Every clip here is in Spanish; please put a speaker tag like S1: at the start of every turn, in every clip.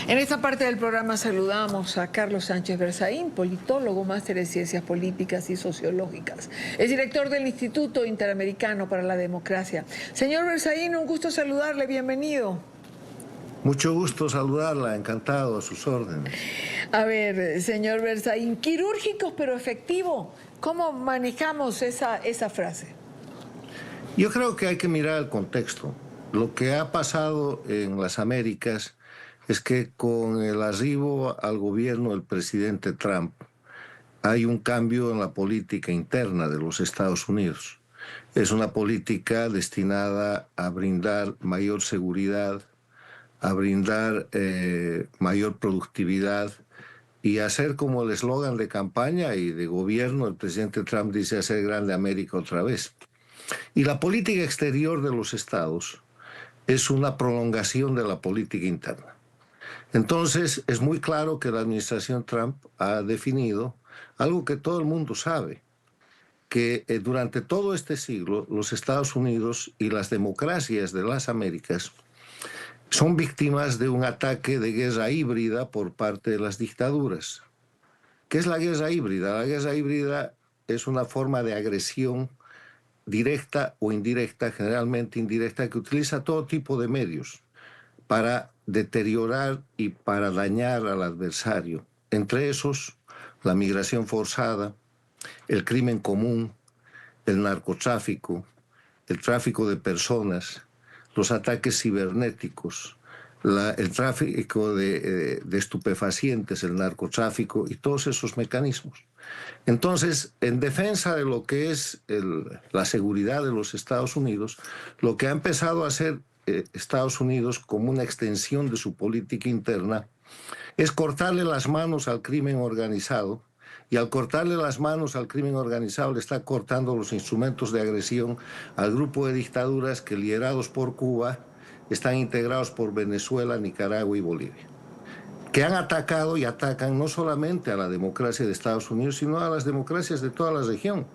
S1: En esta parte del programa saludamos a Carlos Sánchez Berzaín, politólogo, máster en Ciencias Políticas y Sociológicas. Es director del Instituto Interamericano para la Democracia. Señor Berzaín, un gusto saludarle, bienvenido.
S2: Mucho gusto saludarla, encantado, a sus órdenes.
S1: A ver, señor Berzaín, quirúrgicos pero efectivo, ¿cómo manejamos esa frase?
S2: Yo creo que hay que mirar el contexto. Lo que ha pasado en las Américas es que con el arribo al gobierno del presidente Trump hay un cambio en la política interna de los Estados Unidos. Es una política destinada a brindar mayor seguridad, a brindar mayor productividad y hacer como el eslogan de campaña y de gobierno, el presidente Trump dice hacer grande América otra vez. Y la política exterior de los estados es una prolongación de la política interna. Entonces, es muy claro que la administración Trump ha definido algo que todo el mundo sabe, que durante todo este siglo los Estados Unidos y las democracias de las Américas son víctimas de un ataque de guerra híbrida por parte de las dictaduras. ¿Qué es la guerra híbrida? La guerra híbrida es una forma de agresión directa o indirecta, generalmente indirecta, que utiliza todo tipo de medios para deteriorar y para dañar al adversario. Entre esos, la migración forzada, el crimen común, el narcotráfico, el tráfico de personas, los ataques cibernéticos, el tráfico de estupefacientes, el narcotráfico y todos esos mecanismos. Entonces, en defensa de lo que es la seguridad de los Estados Unidos, lo que ha empezado a hacer Estados Unidos como una extensión de su política interna es cortarle las manos al crimen organizado, y al cortarle las manos al crimen organizado le está cortando los instrumentos de agresión al grupo de dictaduras que, liderados por Cuba, están integrados por Venezuela, Nicaragua y Bolivia, que han atacado y atacan no solamente a la democracia de Estados Unidos, sino a las democracias de toda la región.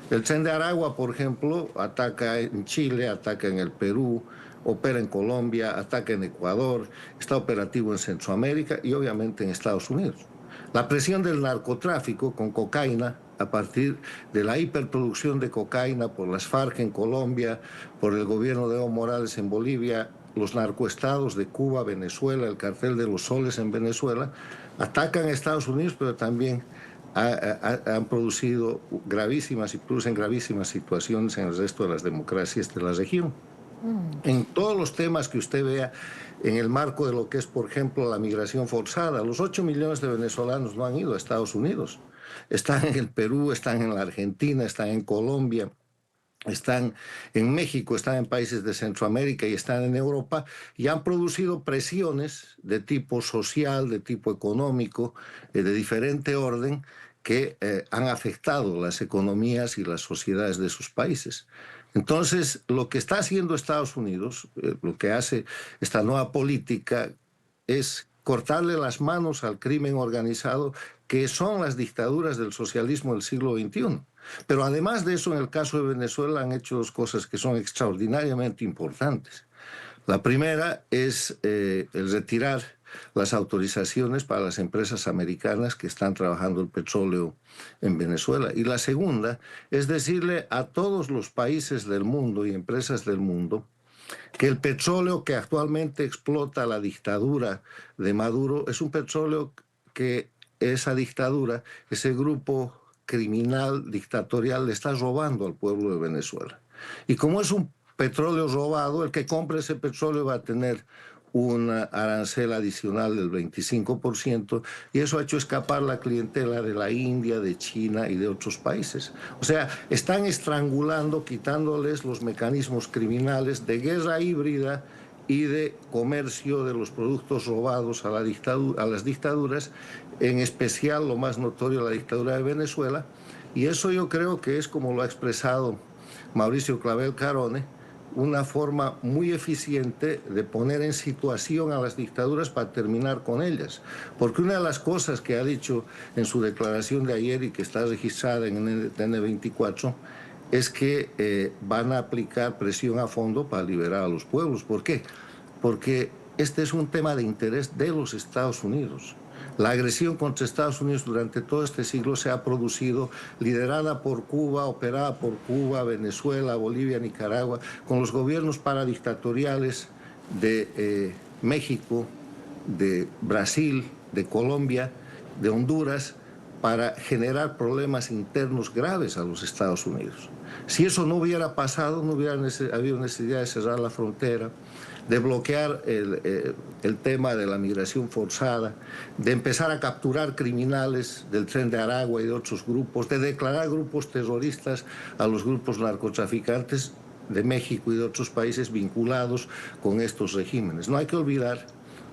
S2: El Tren de Aragua, por ejemplo, ataca en Chile, ataca en el Perú, opera en Colombia, ataca en Ecuador, está operativo en Centroamérica y obviamente en Estados Unidos. La presión del narcotráfico con cocaína, a partir de la hiperproducción de cocaína por las FARC en Colombia, por el gobierno de Evo Morales en Bolivia, los narcoestados de Cuba, Venezuela, el cartel de los soles en Venezuela, atacan a Estados Unidos, pero también han producido gravísimas y producen gravísimas situaciones en el resto de las democracias de la región. En todos los temas que usted vea en el marco de lo que es, por ejemplo, la migración forzada, los 8 millones de venezolanos no han ido a Estados Unidos. Están en el Perú, están en la Argentina, están en Colombia, están en México, están en países de Centroamérica y están en Europa, y han producido presiones de tipo social, de tipo económico, de diferente orden, que han afectado las economías y las sociedades de sus países. Entonces, lo que está haciendo Estados Unidos, lo que hace esta nueva política, es cortarle las manos al crimen organizado, que son las dictaduras del socialismo del siglo XXI. Pero además de eso, en el caso de Venezuela han hecho dos cosas que son extraordinariamente importantes. La primera es el retirar las autorizaciones para las empresas americanas que están trabajando el petróleo en Venezuela. Y la segunda es decirle a todos los países del mundo y empresas del mundo que el petróleo que actualmente explota la dictadura de Maduro es un petróleo que esa dictadura, ese grupo criminal dictatorial, le está robando al pueblo de Venezuela. Y como es un petróleo robado, el que compre ese petróleo va a tener un arancel adicional del 25%, y eso ha hecho escapar la clientela de la India, de China y de otros países. O sea, están estrangulando, quitándoles los mecanismos criminales de guerra híbrida y de comercio de los productos robados a las dictaduras, en especial lo más notorio, la dictadura de Venezuela. Y eso yo creo que es, como lo ha expresado Mauricio Clavel Carone, una forma muy eficiente de poner en situación a las dictaduras para terminar con ellas. Porque una de las cosas que ha dicho en su declaración de ayer y que está registrada en el N24 es que van a aplicar presión a fondo para liberar a los pueblos. ¿Por qué? Porque este es un tema de interés de los Estados Unidos. La agresión contra Estados Unidos durante todo este siglo se ha producido liderada por Cuba, operada por Cuba, Venezuela, Bolivia, Nicaragua, con los gobiernos paradictatoriales de México, de Brasil, de Colombia, de Honduras, para generar problemas internos graves a los Estados Unidos. Si eso no hubiera pasado, no hubiera habido necesidad de cerrar la frontera, de bloquear el tema de la migración forzada, de empezar a capturar criminales del Tren de Aragua y de otros grupos, de declarar grupos terroristas a los grupos narcotraficantes de México y de otros países vinculados con estos regímenes. No hay que olvidar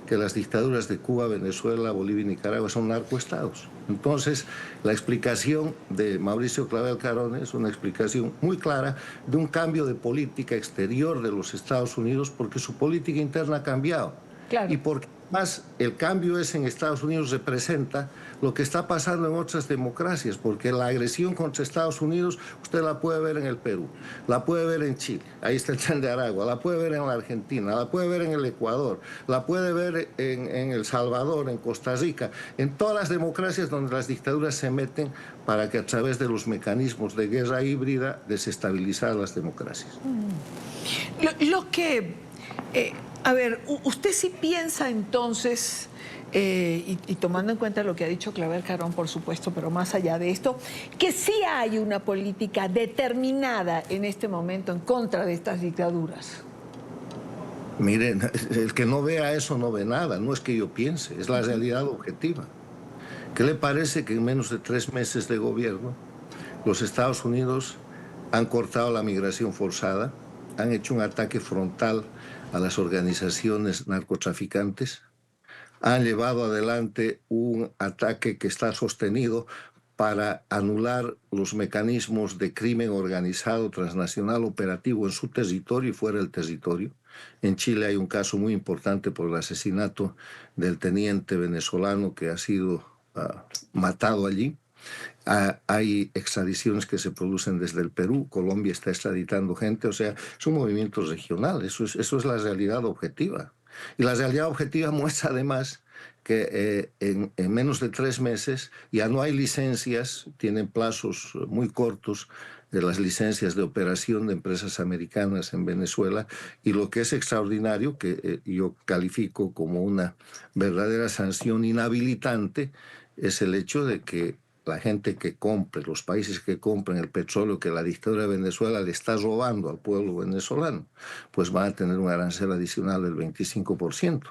S2: que las dictaduras de Cuba, Venezuela, Bolivia y Nicaragua son narcoestados. Entonces, la explicación de Mauricio Clavel Carone es una explicación muy clara de un cambio de política exterior de los Estados Unidos porque su política interna ha cambiado.
S1: Claro.
S2: Y porque más el cambio es en Estados Unidos representa lo que está pasando en otras democracias, porque la agresión contra Estados Unidos usted la puede ver en el Perú, la puede ver en Chile, ahí está el Tren de Aragua, la puede ver en la Argentina, la puede ver en el Ecuador, la puede ver en El Salvador, en Costa Rica, en todas las democracias donde las dictaduras se meten para que a través de los mecanismos de guerra híbrida desestabilizar las democracias.
S1: Lo que... a ver, usted sí piensa entonces, y tomando en cuenta lo que ha dicho Clavel Carone, por supuesto, pero más allá de esto, que sí hay una política determinada en este momento en contra de estas dictaduras.
S2: Miren, el que no vea eso no ve nada, no es que yo piense, es la realidad objetiva. ¿Qué le parece que en menos de 3 meses de gobierno los Estados Unidos han cortado la migración forzada, han hecho un ataque frontal a las organizaciones narcotraficantes, han llevado adelante un ataque que está sostenido para anular los mecanismos de crimen organizado transnacional operativo en su territorio y fuera del territorio? En Chile hay un caso muy importante por el asesinato del teniente venezolano que ha sido matado allí. Hay extradiciones que se producen desde el Perú, Colombia está extraditando gente, o sea, es un movimiento regional, eso es la realidad objetiva. Y la realidad objetiva muestra además que en menos de 3 meses ya no hay licencias, tienen plazos muy cortos de las licencias de operación de empresas americanas en Venezuela, y lo que es extraordinario, que yo califico como una verdadera sanción inhabilitante, es el hecho de que la gente que compre, los países que compren el petróleo que la dictadura de Venezuela le está robando al pueblo venezolano, pues van a tener un arancel adicional del 25%.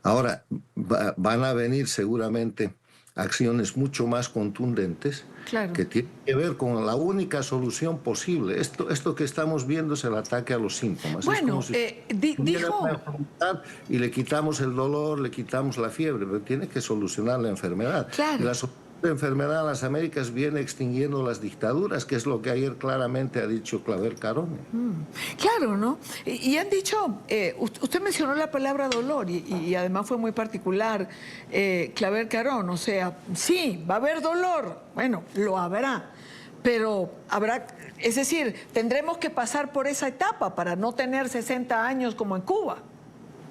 S2: Ahora, van a venir seguramente acciones mucho más contundentes,
S1: Claro.
S2: que tienen que ver con la única solución posible. Esto que estamos viendo es el ataque a los síntomas.
S1: Bueno,
S2: es como si
S1: dijo...
S2: una enfermedad y le quitamos el dolor, le quitamos la fiebre, pero tiene que solucionar la enfermedad.
S1: Claro.
S2: Y la enfermedad en las Américas viene extinguiendo las dictaduras, que es lo que ayer claramente ha dicho Clavel Carone.
S1: Claro, ¿no? Y han dicho, usted mencionó la palabra dolor y además fue muy particular, Clavel Carone, o sea, sí, va a haber dolor, bueno, lo habrá, pero habrá, es decir, tendremos que pasar por esa etapa para no tener 60 años como en Cuba.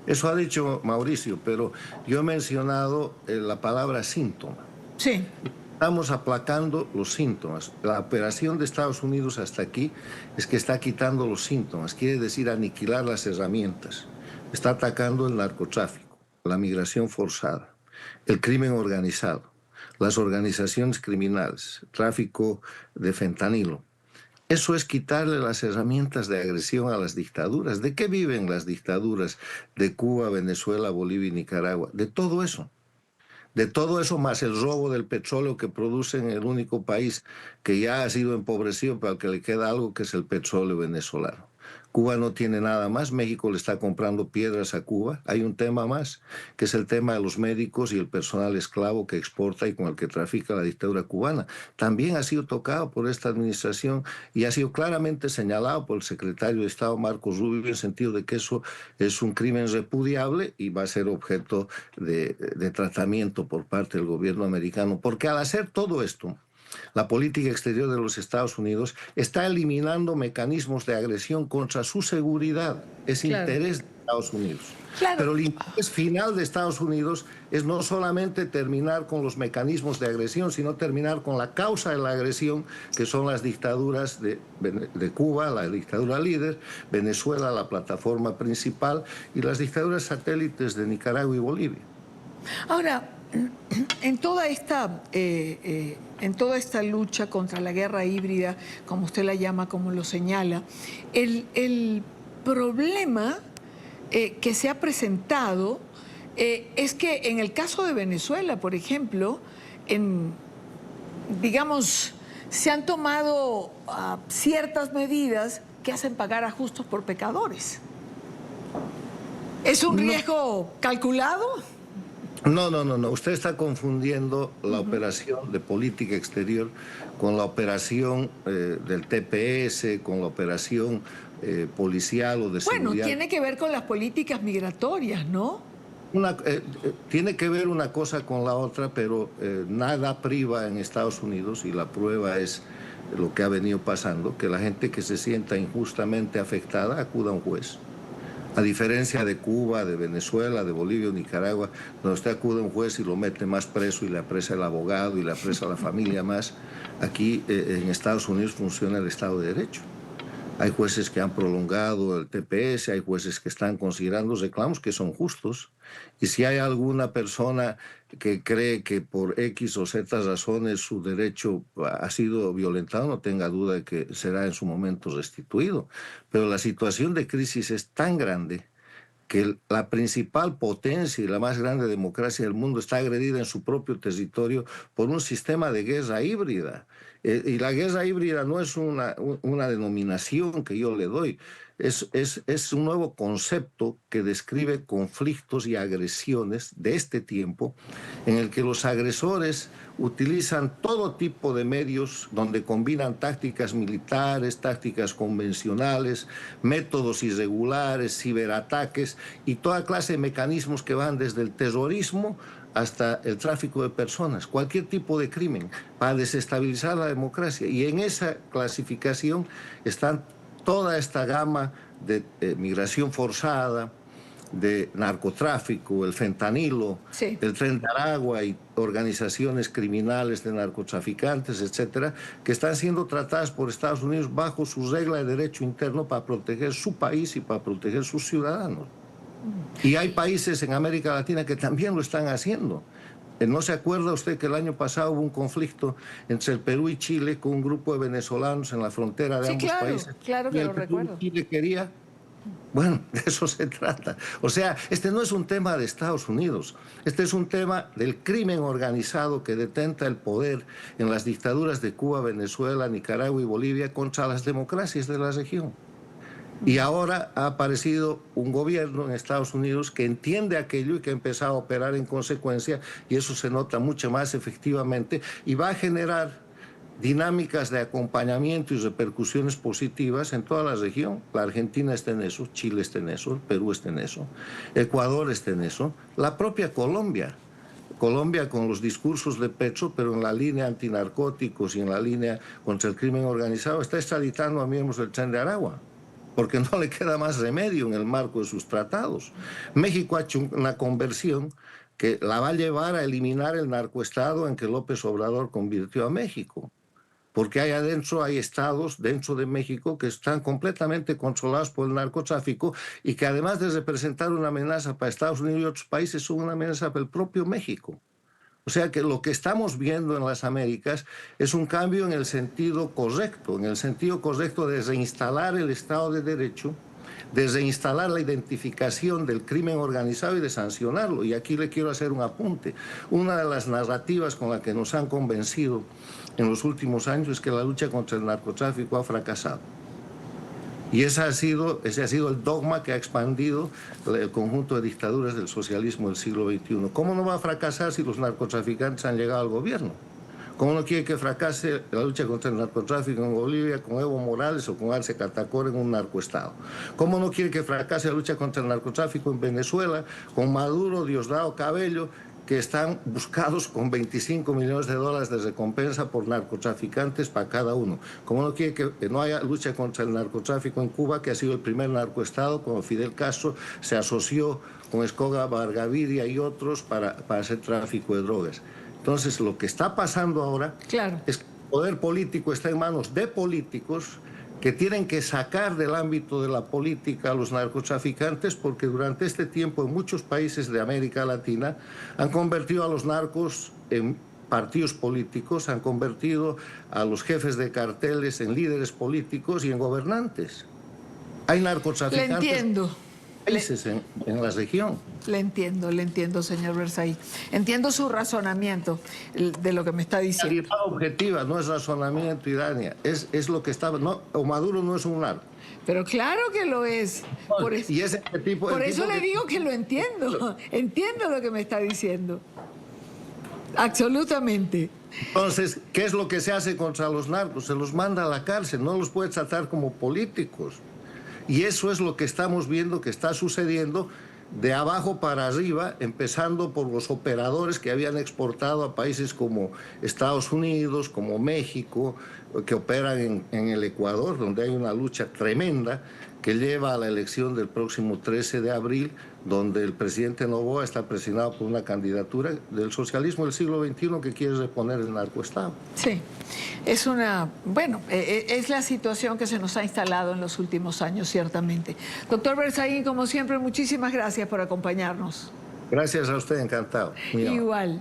S2: Eso ha dicho Mauricio, pero yo he mencionado la palabra síntoma.
S1: Sí.
S2: Estamos aplacando los síntomas. La operación de Estados Unidos hasta aquí es que está quitando los síntomas, quiere decir aniquilar las herramientas. Está atacando el narcotráfico, la migración forzada, el crimen organizado, las organizaciones criminales, tráfico de fentanilo. Eso es quitarle las herramientas de agresión a las dictaduras. ¿De qué viven las dictaduras de Cuba, Venezuela, Bolivia y Nicaragua? De todo eso. De todo eso, más el robo del petróleo que producen en el único país que ya ha sido empobrecido, pero al que le queda algo, que es el petróleo venezolano. Cuba no tiene nada más, México le está comprando piedras a Cuba. Hay un tema más, que es el tema de los médicos y el personal esclavo que exporta y con el que trafica la dictadura cubana. También ha sido tocado por esta administración y ha sido claramente señalado por el secretario de Estado, Marcos Rubio, en el sentido de que eso es un crimen repudiable y va a ser objeto de tratamiento por parte del gobierno americano. Porque al hacer todo esto, la política exterior de los Estados Unidos está eliminando mecanismos de agresión contra su seguridad. Es
S1: Claro,
S2: interés de Estados Unidos.
S1: claro.
S2: Pero el interés final de Estados Unidos es no solamente terminar con los mecanismos de agresión, sino terminar con la causa de la agresión, que son las dictaduras de Cuba, la dictadura líder, Venezuela, la plataforma principal, y las dictaduras satélites de Nicaragua y Bolivia.
S1: Ahora, en toda esta lucha contra la guerra híbrida, como usted la llama, como lo señala, el problema que se ha presentado es que en el caso de Venezuela, por ejemplo, digamos, se han tomado ciertas medidas que hacen pagar a justos por pecadores. ¿Es un riesgo calculado?
S2: No. Usted está confundiendo la operación de política exterior con la operación del TPS, con la operación policial o de seguridad.
S1: Bueno, tiene que ver con las políticas migratorias, ¿no?
S2: Tiene que ver una cosa con la otra, pero nada priva en Estados Unidos, y la prueba es lo que ha venido pasando, que la gente que se sienta injustamente afectada acuda a un juez. A diferencia de Cuba, de Venezuela, de Bolivia o Nicaragua, donde usted acude a un juez y lo mete más preso y le apresa el abogado y le apresa la familia más, aquí en Estados Unidos funciona el Estado de Derecho. Hay jueces que han prolongado el TPS, hay jueces que están considerando reclamos que son justos. Y si hay alguna persona que cree que por X o Z razones su derecho ha sido violentado, no tenga duda de que será en su momento restituido. Pero la situación de crisis es tan grande que la principal potencia y la más grande democracia del mundo está agredida en su propio territorio por un sistema de guerra híbrida. Y la guerra híbrida no es una denominación que yo le doy, es un nuevo concepto que describe conflictos y agresiones de este tiempo en el que los agresores utilizan todo tipo de medios donde combinan tácticas militares, tácticas convencionales, métodos irregulares, ciberataques y toda clase de mecanismos que van desde el terrorismo hasta el tráfico de personas, cualquier tipo de crimen, para desestabilizar la democracia. Y en esa clasificación están toda esta gama de migración forzada, de narcotráfico, el fentanilo,
S1: Sí.
S2: el Tren de Aragua y organizaciones criminales de narcotraficantes, etcétera, que están siendo tratadas por Estados Unidos bajo su regla de derecho interno para proteger su país y para proteger sus ciudadanos. Y hay países en América Latina que también lo están haciendo. ¿No se acuerda usted que el año pasado hubo un conflicto entre el Perú y Chile con un grupo de venezolanos en la frontera de ambos países?
S1: Claro
S2: Y
S1: que
S2: el
S1: lo
S2: Perú
S1: recuerdo.
S2: y Chile quería. Bueno, de eso se trata. O sea, este no es un tema de Estados Unidos. Este es un tema del crimen organizado que detenta el poder en las dictaduras de Cuba, Venezuela, Nicaragua y Bolivia contra las democracias de la región. Y ahora ha aparecido un gobierno en Estados Unidos que entiende aquello y que ha empezado a operar en consecuencia, y eso se nota mucho más efectivamente y va a generar dinámicas de acompañamiento y repercusiones positivas en toda la región. La Argentina está en eso, Chile está en eso, Perú está en eso, Ecuador está en eso, la propia Colombia. Colombia con los discursos de Petro, pero en la línea antinarcóticos y en la línea contra el crimen organizado, está extraditando a miembros del Tren de Aragua, porque no le queda más remedio en el marco de sus tratados. México ha hecho una conversión que la va a llevar a eliminar el narcoestado en que López Obrador convirtió a México, porque hay adentro, hay estados dentro de México que están completamente controlados por el narcotráfico y que además de representar una amenaza para Estados Unidos y otros países, son una amenaza para el propio México. O sea que lo que estamos viendo en las Américas es un cambio en el sentido correcto de reinstalar el Estado de Derecho, de reinstalar la identificación del crimen organizado y de sancionarlo. Y aquí le quiero hacer un apunte. Una de las narrativas con la que nos han convencido en los últimos años es que la lucha contra el narcotráfico ha fracasado. Y ese ha sido el dogma que ha expandido el conjunto de dictaduras del socialismo del siglo XXI. ¿Cómo no va a fracasar si los narcotraficantes han llegado al gobierno? ¿Cómo no quiere que fracase la lucha contra el narcotráfico en Bolivia con Evo Morales o con Arce Catacora en un narcoestado? ¿Cómo no quiere que fracase la lucha contra el narcotráfico en Venezuela con Maduro, Diosdado Cabello que están buscados con 25 millones de dólares de recompensa por narcotraficantes para cada uno. Como no quiere que no haya lucha contra el narcotráfico en Cuba, que ha sido el primer narcoestado, cuando Fidel Castro se asoció con Escobar Gaviria y otros para hacer tráfico de drogas. Entonces, lo que está pasando ahora es que el poder político está en manos de políticos que tienen que sacar del ámbito de la política a los narcotraficantes, porque durante este tiempo en muchos países de América Latina han convertido a los narcos en partidos políticos, han convertido a los jefes de carteles en líderes políticos y en gobernantes. Hay narcotraficantes países en la región.
S1: Le entiendo, señor Berzaín. Entiendo su razonamiento de lo que me está diciendo.
S2: La realidad objetiva no es razonamiento, Idania, es lo que estaba. No, o Maduro no es un narco.
S1: Pero claro que lo es. Por eso,
S2: y ese tipo,
S1: por eso le digo que lo entiendo. Entiendo lo que me está diciendo. Absolutamente.
S2: Entonces, ¿qué es lo que se hace contra los narcos? Se los manda a la cárcel, no los puede tratar como políticos. Y eso es lo que estamos viendo que está sucediendo de abajo para arriba, empezando por los operadores que habían exportado a países como Estados Unidos, como México, que operan en el Ecuador, donde hay una lucha tremenda que lleva a la elección del próximo 13 de abril, donde el presidente Noboa está presionado por una candidatura del socialismo del siglo XXI que quiere reponer el narcoestado.
S1: Sí, es es la situación que se nos ha instalado en los últimos años, ciertamente. Doctor Berzaín, como siempre, muchísimas gracias por acompañarnos.
S2: Gracias a usted, encantado.
S1: Igual.